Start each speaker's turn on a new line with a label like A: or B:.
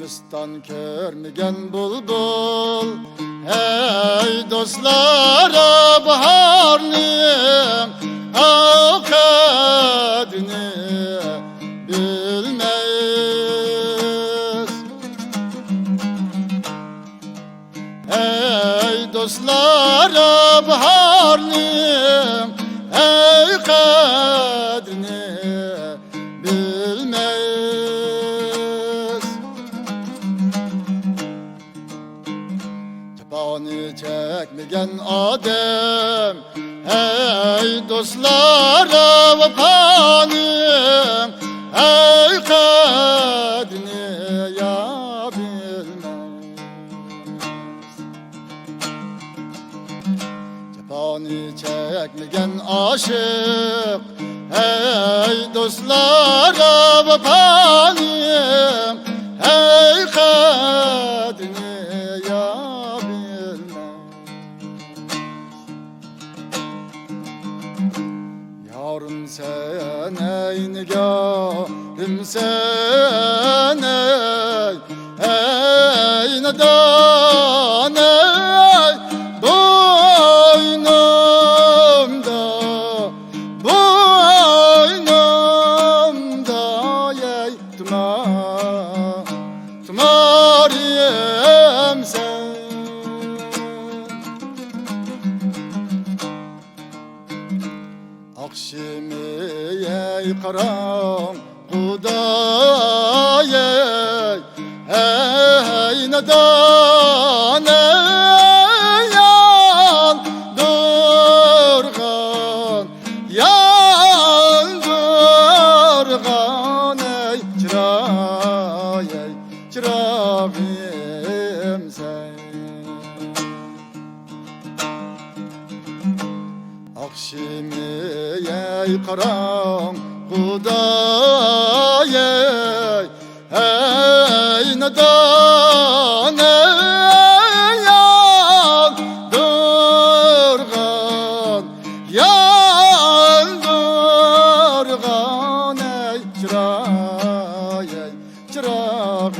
A: mistan körmegen bulbul. Hey dostlara baharning avkadini bilmeyiz. Hey dostlara baharning avkadini bilmeyiz. Çapani çekmegen adem, hey dostlara vafanim, hey kadrini ya bilmez. Çapani çekmegen aşık, hey dostlara vafanim, hey kadrini ya yarın sen ey nigahım sen ey nadan ey boynumda ey tumariyem sen. Akşimi ey karan kuday ey nadan ey yandırgan ey çırağım sen. Akşimi ey karan kuday ey nadan ey yandırgan ey çırağım